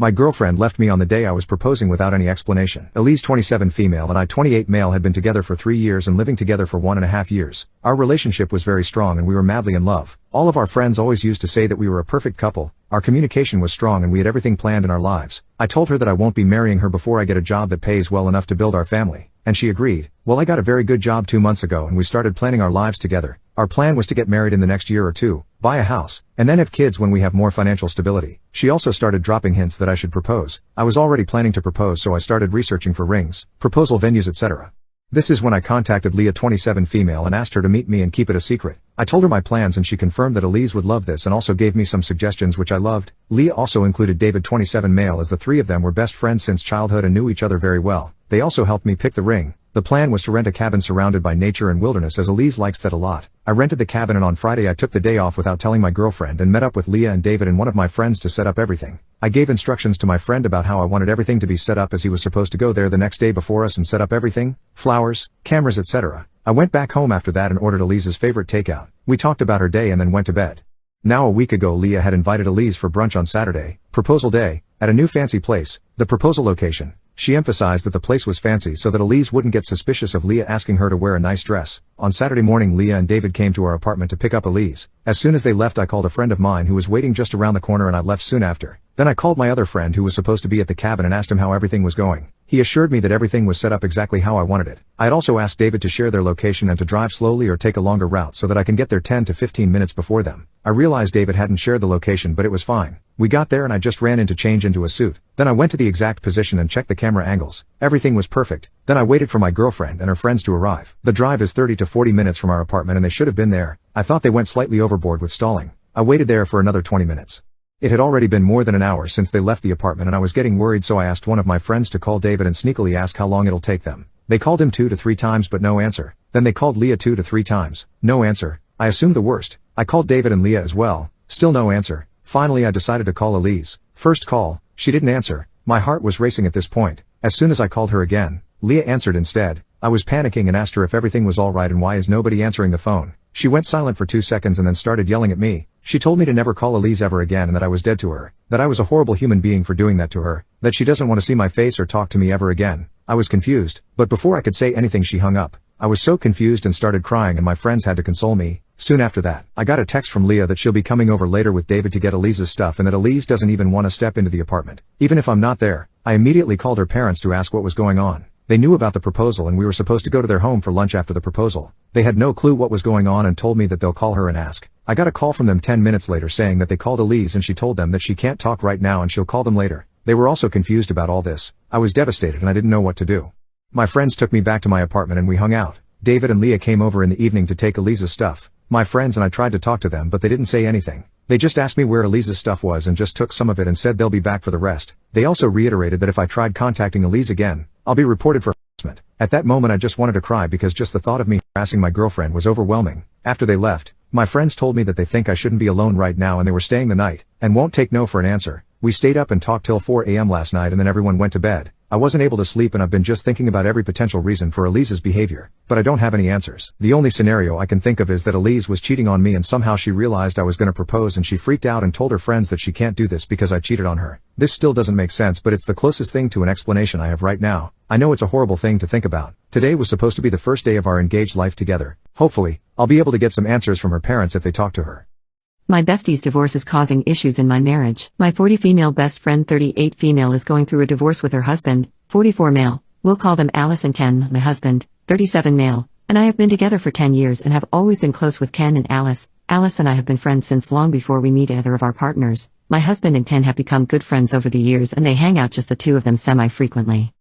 My girlfriend left me on the day I was proposing without any explanation. Elise 27 female and I 28 male had been together for 3 years and living together for 1.5 years. Our relationship was very strong and we were madly in love. All of our friends always used to say that we were a perfect couple. Our communication was strong and we had everything planned in our lives. I told her that I won't be marrying her before I get a job that pays well enough to build our family. And she agreed. Well, I got a very good job 2 months ago and we started planning our lives together. Our plan was to get married in the next year or two, buy a house, and then have kids when we have more financial stability. She also started dropping hints that I should propose. I was already planning to propose, so I started researching for rings, proposal venues, etc. This is when I contacted Leah 27 female and asked her to meet me and keep it a secret. I told her my plans and she confirmed that Elise would love this and also gave me some suggestions which I loved. Leah also included David 27 male, as the three of them were best friends since childhood and knew each other very well. They also helped me pick the ring. The plan was to rent a cabin surrounded by nature and wilderness, as Elise likes that a lot. I rented the cabin and on Friday I took the day off without telling my girlfriend and met up with Leah and David and one of my friends to set up everything. I gave instructions to my friend about how I wanted everything to be set up, as he was supposed to go there the next day before us and set up everything, flowers, cameras, etc. I went back home after that and ordered Elise's favorite takeout. We talked about her day and then went to bed. Now a week ago Leah had invited Elise for brunch on Saturday, proposal day, at a new fancy place, the proposal location. She emphasized that the place was fancy so that Elise wouldn't get suspicious of Leah asking her to wear a nice dress. On Saturday morning Leah and David came to our apartment to pick up Elise. As soon as they left I called a friend of mine who was waiting just around the corner and I left soon after. Then I called my other friend who was supposed to be at the cabin and asked him how everything was going. He assured me that everything was set up exactly how I wanted it. I had also asked David to share their location and to drive slowly or take a longer route so that I can get there 10 to 15 minutes before them. I realized David hadn't shared the location, but it was fine. We got there and I just ran in to change into a suit. Then I went to the exact position and checked the camera angles. Everything was perfect. Then I waited for my girlfriend and her friends to arrive. The drive is 30 to 40 minutes from our apartment and they should have been there. I thought they went slightly overboard with stalling. I waited there for another 20 minutes. It had already been more than an hour since they left the apartment and I was getting worried, so I asked one of my friends to call David and sneakily ask how long it'll take them. They called him 2 to 3 times but no answer. Then they called Leah 2 to 3 times. No answer. I assumed the worst. I called David and Leah as well. Still no answer. Finally I decided to call Elise. First call, she didn't answer. My heart was racing at this point. As soon as I called her again, Leah answered instead. I was panicking and asked her if everything was alright and why is nobody answering the phone. She went silent for 2 seconds and then started yelling at me. She told me to never call Elise ever again and that I was dead to her. That I was a horrible human being for doing that to her. That she doesn't want to see my face or talk to me ever again. I was confused, but before I could say anything she hung up. I was so confused and started crying and my friends had to console me. Soon after that, I got a text from Leah that she'll be coming over later with David to get Elise's stuff and that Elise doesn't even want to step into the apartment. Even if I'm not there, I immediately called her parents to ask what was going on. They knew about the proposal and we were supposed to go to their home for lunch after the proposal. They had no clue what was going on and told me that they'll call her and ask. I got a call from them 10 minutes later saying that they called Elise and she told them that she can't talk right now and she'll call them later. They were also confused about all this. I was devastated and I didn't know what to do. My friends took me back to my apartment and we hung out. David and Leah came over in the evening to take Elise's stuff. My friends and I tried to talk to them but they didn't say anything. They just asked me where Elise's stuff was and just took some of it and said they'll be back for the rest. They also reiterated that if I tried contacting Elise again, I'll be reported for harassment. At that moment I just wanted to cry because just the thought of me harassing my girlfriend was overwhelming. After they left, my friends told me that they think I shouldn't be alone right now and they were staying the night, and won't take no for an answer. We stayed up and talked till 4 a.m. last night and then everyone went to bed. I wasn't able to sleep and I've been just thinking about every potential reason for Elise's behavior, but I don't have any answers. The only scenario I can think of is that Elise was cheating on me and somehow she realized I was gonna propose and she freaked out and told her friends that she can't do this because I cheated on her. This still doesn't make sense, but it's the closest thing to an explanation I have right now. I know it's a horrible thing to think about. Today was supposed to be the first day of our engaged life together. Hopefully, I'll be able to get some answers from her parents if they talk to her. My bestie's divorce is causing issues in my marriage. My 40 female best friend 38 female is going through a divorce with her husband, 44 male. We'll call them Alice and Ken, my husband, 37 male, and I have been together for 10 years and have always been close with Ken and Alice. Alice and I have been friends since long before we meet either of our partners. My husband and Ken have become good friends over the years and they hang out just the two of them semi-frequently.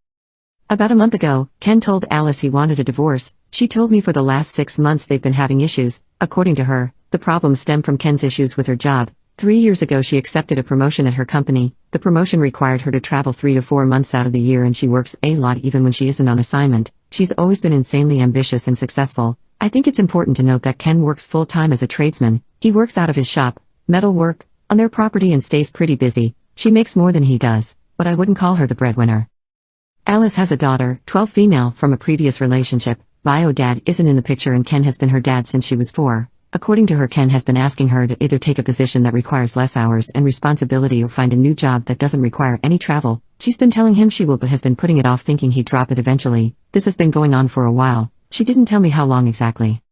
About a month ago, Ken told Alice he wanted a divorce. She told me for the last 6 months they've been having issues. According to her, the problems stem from Ken's issues with her job. 3 years ago she accepted a promotion at her company. The promotion required her to travel 3 to 4 months out of the year and she works a lot even when she isn't on assignment. She's always been insanely ambitious and successful. I think it's important to note that Ken works full-time as a tradesman. He works out of his shop, metal work, on their property and stays pretty busy. She makes more than he does, but I wouldn't call her the breadwinner. Alice has a daughter, 12 female, from a previous relationship. Bio dad isn't in the picture and Ken has been her dad since she was 4. According to her, Ken has been asking her to either take a position that requires less hours and responsibility or find a new job that doesn't require any travel. She's been telling him she will but has been putting it off, thinking he'd drop it eventually. This has been going on for a while. She didn't tell me how long exactly.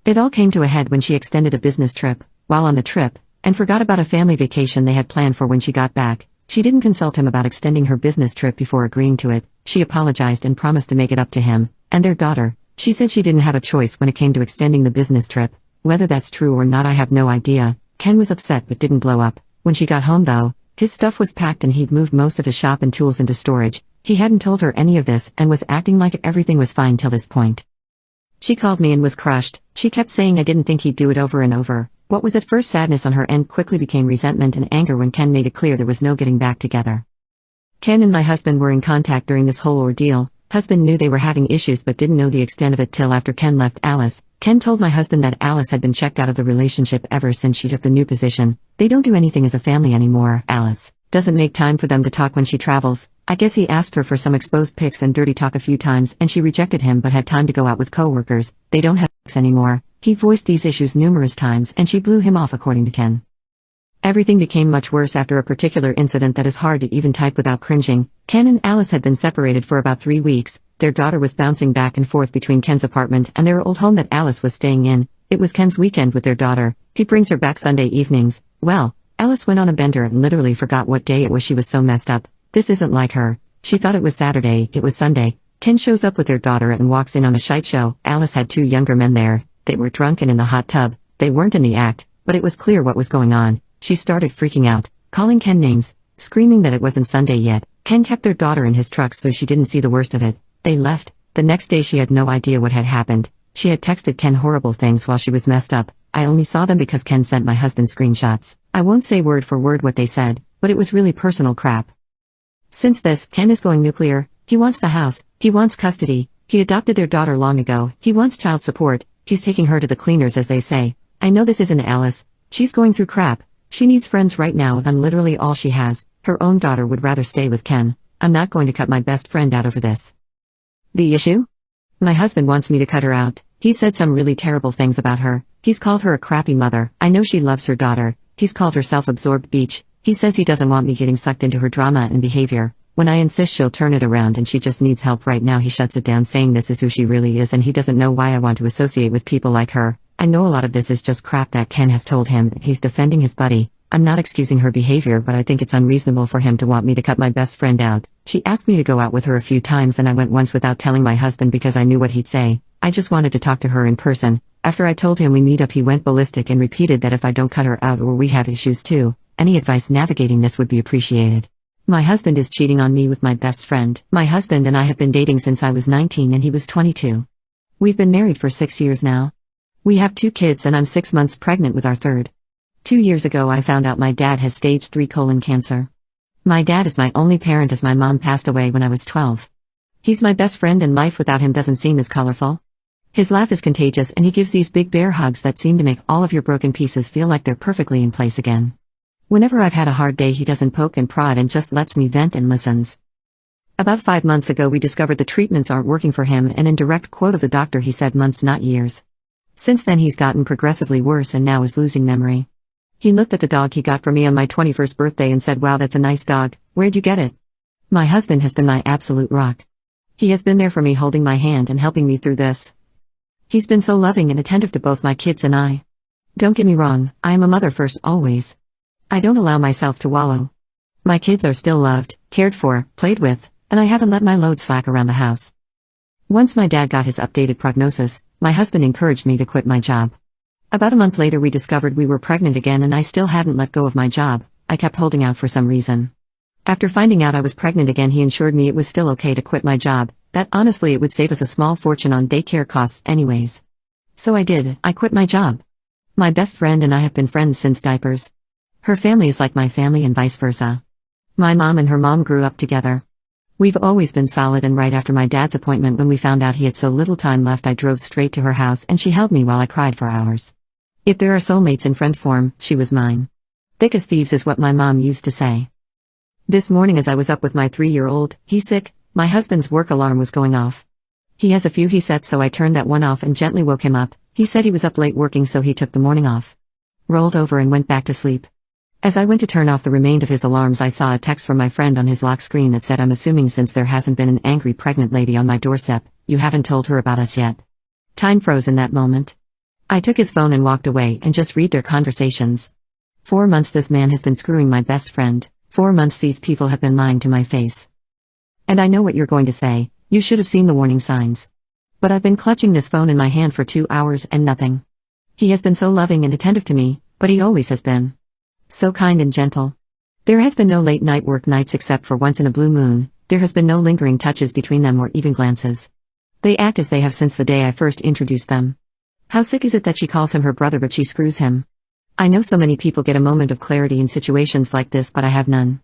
It all came to a head when she extended a business trip, while on the trip, and forgot about a family vacation they had planned for when she got back. She didn't consult him about extending her business trip before agreeing to it. She apologized and promised to make it up to him and their daughter. She said she didn't have a choice when it came to extending the business trip. Whether that's true or not, I have no idea. Ken was upset but didn't blow up. When she got home though, his stuff was packed and he'd moved most of his shop and tools into storage. He hadn't told her any of this and was acting like everything was fine till this point. She called me and was crushed. She kept saying I didn't think he'd do it over and over. What was at first sadness on her end quickly became resentment and anger when Ken made it clear there was no getting back together. Ken and my husband were in contact during this whole ordeal. Husband knew they were having issues but didn't know the extent of it till after Ken left Alice. Ken told my husband that Alice had been checked out of the relationship ever since she took the new position. They don't do anything as a family anymore. Alice doesn't make time for them to talk when she travels. I guess he asked her for some exposed pics and dirty talk a few times and she rejected him but had time to go out with coworkers. They don't have sex anymore. He voiced these issues numerous times and she blew him off, according to Ken. Everything became much worse after a particular incident that is hard to even type without cringing. Ken and Alice had been separated for about 3 weeks. Their daughter was bouncing back and forth between Ken's apartment and their old home that Alice was staying in. It was Ken's weekend with their daughter. He brings her back Sunday evenings. Well, Alice went on a bender and literally forgot what day it was. She was so messed up. This isn't like her. She thought it was Saturday. It was Sunday. Ken shows up with their daughter and walks in on a shite show. Alice had 2 younger men there. They were drunk and in the hot tub. They weren't in the act, but it was clear what was going on. She started freaking out, calling Ken names, screaming that it wasn't Sunday yet. Ken kept their daughter in his truck so she didn't see the worst of it. They left. The next day she had no idea what had happened. She had texted Ken horrible things while she was messed up. I only saw them because Ken sent my husband screenshots. I won't say word for word what they said, but it was really personal crap. Since this, Ken is going nuclear. He wants the house. He wants custody. He adopted their daughter long ago. He wants child support. He's taking her to the cleaners, as they say. I know this isn't Alice. She's going through crap. She needs friends right now and I'm literally all she has. Her own daughter would rather stay with Ken. I'm not going to cut my best friend out over this. The issue? My husband wants me to cut her out. He said some really terrible things about her. He's called her a crappy mother. I know she loves her daughter. He's called her self-absorbed bitch. He says he doesn't want me getting sucked into her drama and behavior. When I insist she'll turn it around and she just needs help right now, he shuts it down, saying this is who she really is and he doesn't know why I want to associate with people like her. I know a lot of this is just crap that Ken has told him. He's defending his buddy. I'm not excusing her behavior, but I think it's unreasonable for him to want me to cut my best friend out. She asked me to go out with her a few times and I went once without telling my husband because I knew what he'd say. I just wanted to talk to her in person. After I told him we meet up, he went ballistic and repeated that if I don't cut her out or we have issues too, any advice navigating this would be appreciated. My husband is cheating on me with my best friend. My husband and I have been dating since I was 19 and he was 22. We've been married for 6 years now. We have 2 kids and I'm 6 months pregnant with our third. 2 years ago I found out my dad has stage 3 colon cancer. My dad is my only parent as my mom passed away when I was 12. He's my best friend and life without him doesn't seem as colorful. His laugh is contagious and he gives these big bear hugs that seem to make all of your broken pieces feel like they're perfectly in place again. Whenever I've had a hard day, he doesn't poke and prod and just lets me vent and listens. About 5 months ago we discovered the treatments aren't working for him, and in direct quote of the doctor he said months not years. Since then he's gotten progressively worse and now is losing memory. He looked at the dog he got for me on my 21st birthday and said, "Wow, that's a nice dog. Where'd you get it?" My husband has been my absolute rock. He has been there for me, holding my hand and helping me through this. He's been so loving and attentive to both my kids and I. Don't get me wrong, I am a mother first always. I don't allow myself to wallow. My kids are still loved, cared for, played with, and I haven't let my load slack around the house. Once my dad got his updated prognosis, my husband encouraged me to quit my job. About a month later we discovered we were pregnant again and I still hadn't let go of my job. I kept holding out for some reason. After finding out I was pregnant again, he assured me it was still okay to quit my job, that honestly it would save us a small fortune on daycare costs anyways. So I did. I quit my job. My best friend and I have been friends since diapers. Her family is like my family and vice versa. My mom and her mom grew up together. We've always been solid, and right after my dad's appointment when we found out he had so little time left, I drove straight to her house and she held me while I cried for hours. If there are soulmates in friend form, she was mine. Thick as thieves is what my mom used to say. This morning as I was up with my 3-year-old, he's sick, my husband's work alarm was going off. He has a few he sets, so I turned that one off and gently woke him up. He said he was up late working, so he took the morning off. Rolled over and went back to sleep. As I went to turn off the remainder of his alarms, I saw a text from my friend on his lock screen that said, "I'm assuming since there hasn't been an angry pregnant lady on my doorstep, you haven't told her about us yet." Time froze in that moment. I took his phone and walked away and just read their conversations. 4 months this man has been screwing my best friend. 4 months these people have been lying to my face. And I know what you're going to say, you should have seen the warning signs. But I've been clutching this phone in my hand for 2 hours and nothing. He has been so loving and attentive to me, but he always has been. So kind and gentle. There has been no late night work nights except for once in a blue moon. There has been no lingering touches between them or even glances. They act as they have since the day I first introduced them. How sick is it that she calls him her brother but she screws him? I know so many people get a moment of clarity in situations like this, but I have none.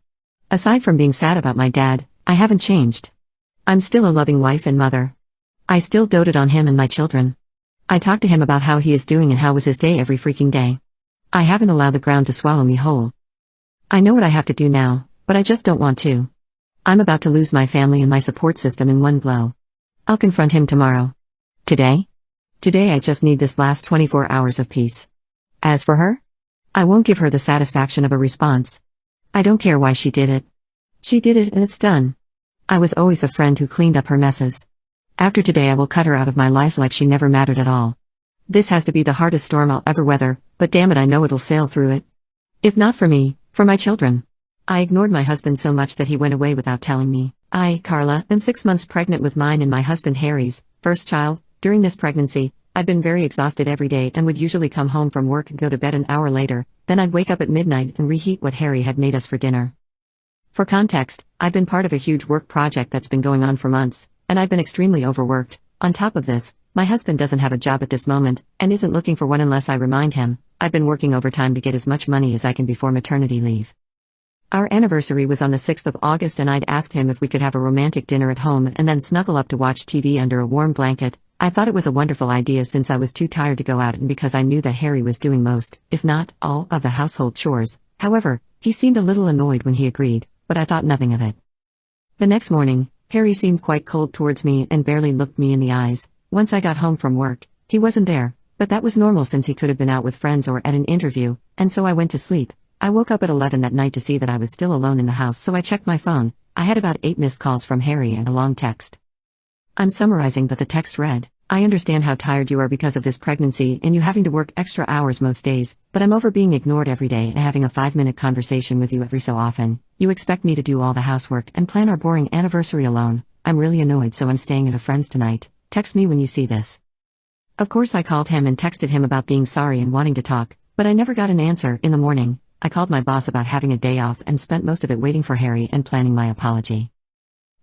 Aside from being sad about my dad, I haven't changed. I'm still a loving wife and mother. I still doted on him and my children. I talk to him about how he is doing and how was his day every freaking day. I haven't allowed the ground to swallow me whole. I know what I have to do now, but I just don't want to. I'm about to lose my family and my support system in one blow. I'll confront him tomorrow. Today? Today I just need this last 24 hours of peace. As for her? I won't give her the satisfaction of a response. I don't care why she did it. She did it and it's done. I was always a friend who cleaned up her messes. After today I will cut her out of my life like she never mattered at all. This has to be the hardest storm I'll ever weather, but damn it, I know it'll sail through it. If not for me, for my children. I ignored my husband so much that he went away without telling me. I, Carla, am 6 months pregnant with mine and my husband Harry's first child. During this pregnancy, I'd been very exhausted every day and would usually come home from work and go to bed an hour later, then I'd wake up at midnight and reheat what Harry had made us for dinner. For context, I've been part of a huge work project that's been going on for months, and I've been extremely overworked. On top of this, my husband doesn't have a job at this moment, and isn't looking for one unless I remind him. I've been working overtime to get as much money as I can before maternity leave. Our anniversary was on the 6th of August and I'd asked him if we could have a romantic dinner at home and then snuggle up to watch TV under a warm blanket. I thought it was a wonderful idea since I was too tired to go out and because I knew that Harry was doing most, if not all, of the household chores. However, he seemed a little annoyed when he agreed, but I thought nothing of it. The next morning, Harry seemed quite cold towards me and barely looked me in the eyes. Once I got home from work, he wasn't there, but that was normal since he could have been out with friends or at an interview, and so I went to sleep. I woke up at 11 that night to see that I was still alone in the house, so I checked my phone. I had about 8 missed calls from Harry and a long text. I'm summarizing, but the text read, "I understand how tired you are because of this pregnancy and you having to work extra hours most days, but I'm over being ignored every day and having a 5-minute conversation with you every so often. You expect me to do all the housework and plan our boring anniversary alone. I'm really annoyed, so I'm staying at a friend's tonight. Text me when you see this." Of course I called him and texted him about being sorry and wanting to talk, but I never got an answer. In the morning, I called my boss about having a day off and spent most of it waiting for Harry and planning my apology.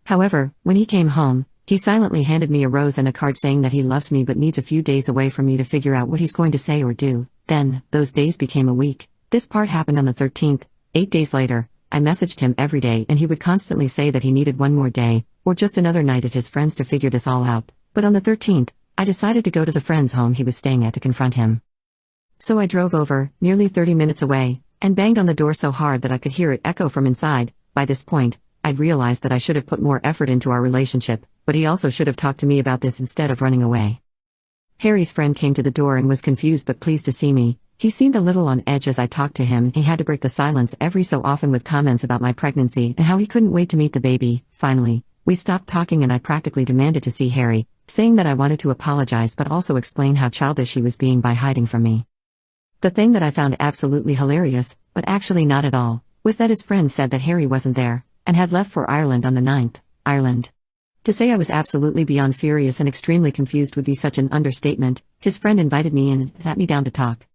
However, when he came home, he silently handed me a rose and a card saying that he loves me but needs a few days away from me to figure out what he's going to say or do. Then, those days became a week. This part happened on the 13th. 8 days later, I messaged him every day and he would constantly say that he needed one more day, or just another night at his friend's to figure this all out. But on the 13th, I decided to go to the friend's home he was staying at to confront him. So I drove over, nearly 30 minutes away, and banged on the door so hard that I could hear it echo from inside. By this point, I'd realized that I should have put more effort into our relationship, but he also should have talked to me about this instead of running away. Harry's friend came to the door and was confused but pleased to see me. He seemed a little on edge as I talked to him. He had to break the silence every so often with comments about my pregnancy and how he couldn't wait to meet the baby. Finally, we stopped talking and I practically demanded to see Harry, saying that I wanted to apologize but also explain how childish he was being by hiding from me. The thing that I found absolutely hilarious, but actually not at all, was that his friend said that Harry wasn't there, and had left for Ireland on the 9th. Ireland. To say I was absolutely beyond furious and extremely confused would be such an understatement. His friend invited me in and sat me down to talk.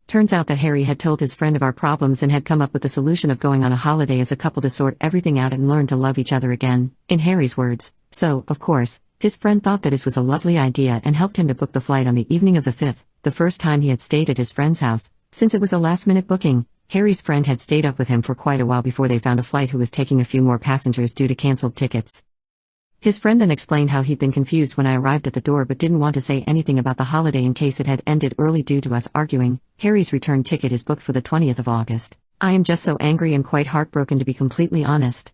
Turns out that Harry had told his friend of our problems and had come up with the solution of going on a holiday as a couple to sort everything out and learn to love each other again, in Harry's words. So, of course, his friend thought that this was a lovely idea and helped him to book the flight on the evening of the 5th, the first time he had stayed at his friend's house. Since it was a last-minute booking, Harry's friend had stayed up with him for quite a while before they found a flight who was taking a few more passengers due to cancelled tickets. His friend then explained how he'd been confused when I arrived at the door but didn't want to say anything about the holiday in case it had ended early due to us arguing. Harry's return ticket is booked for the 20th of August. I am just so angry and quite heartbroken, to be completely honest.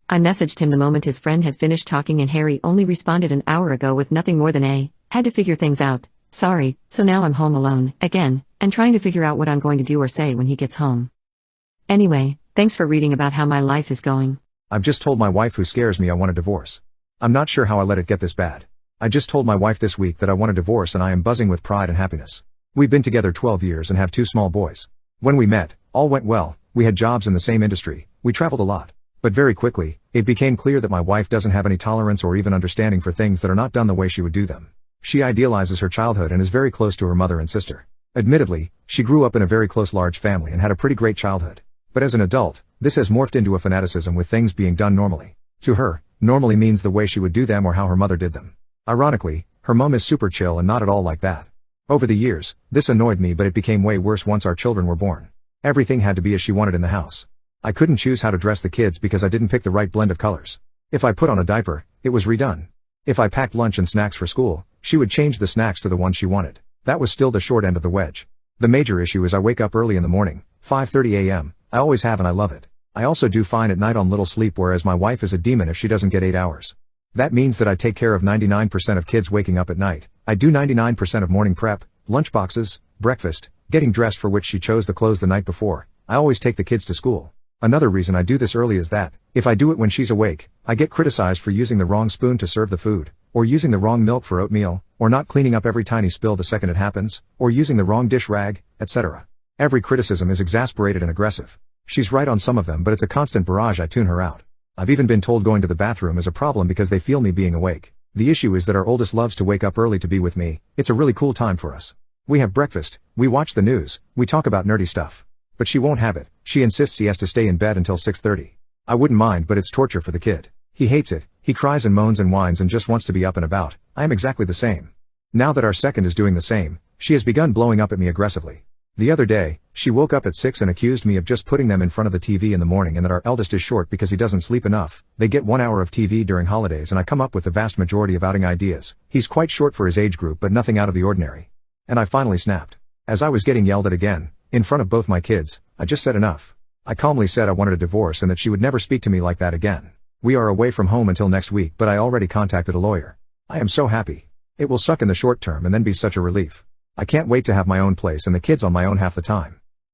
I messaged him the moment his friend had finished talking and Harry only responded an hour ago with nothing more than had to figure things out. Sorry, so now I'm home alone, again, and trying to figure out what I'm going to do or say when he gets home. Anyway, thanks for reading about how my life is going. I've just told my wife, who scares me, I want a divorce. I'm not sure how I let it get this bad. I just told my wife this week that I want a divorce and I am buzzing with pride and happiness. We've been together 12 years and have 2 small boys. When we met, all went well, we had jobs in the same industry, we traveled a lot. But very quickly, it became clear that my wife doesn't have any tolerance or even understanding for things that are not done the way she would do them. She idealizes her childhood and is very close to her mother and sister. Admittedly, she grew up in a very close large family and had a pretty great childhood. But as an adult, this has morphed into a fanaticism with things being done normally. To her, normally means the way she would do them or how her mother did them. Ironically, her mom is super chill and not at all like that. Over the years, this annoyed me, but it became way worse once our children were born. Everything had to be as she wanted in the house. I couldn't choose how to dress the kids because I didn't pick the right blend of colors. If I put on a diaper, it was redone. If I packed lunch and snacks for school, she would change the snacks to the ones she wanted. That was still the short end of the wedge. The major issue is I wake up early in the morning, 5:30 a.m., I always have and I love it. I also do fine at night on little sleep, whereas my wife is a demon if she doesn't get 8 hours. That means that I take care of 99% of kids waking up at night. I do 99% of morning prep, lunch boxes, breakfast, getting dressed, for which she chose the clothes the night before. I always take the kids to school. Another reason I do this early is that, if I do it when she's awake, I get criticized for using the wrong spoon to serve the food, or using the wrong milk for oatmeal, or not cleaning up every tiny spill the second it happens, or using the wrong dish rag, etc. Every criticism is exasperated and aggressive. She's right on some of them, but it's a constant barrage. I tune her out. I've even been told going to the bathroom is a problem because they feel me being awake. The issue is that our oldest loves to wake up early to be with me. It's a really cool time for us. We have breakfast, we watch the news, we talk about nerdy stuff. But she won't have it. She insists he has to stay in bed until 6:30. I wouldn't mind, but it's torture for the kid. He hates it, he cries and moans and whines and just wants to be up and about. I am exactly the same. Now that our second is doing the same, she has begun blowing up at me aggressively. The other day, she woke up at 6 and accused me of just putting them in front of the TV in the morning, and that our eldest is short because he doesn't sleep enough. They get 1 hour of TV during holidays and I come up with the vast majority of outing ideas. He's quite short for his age group, but nothing out of the ordinary. And I finally snapped. As I was getting yelled at again, in front of both my kids, I just said enough. I calmly said I wanted a divorce and that she would never speak to me like that again. We are away from home until next week, but I already contacted a lawyer. I am so happy. It will suck in the short term and then be such a relief. I can't wait to have my own place and the kids on my own half the time.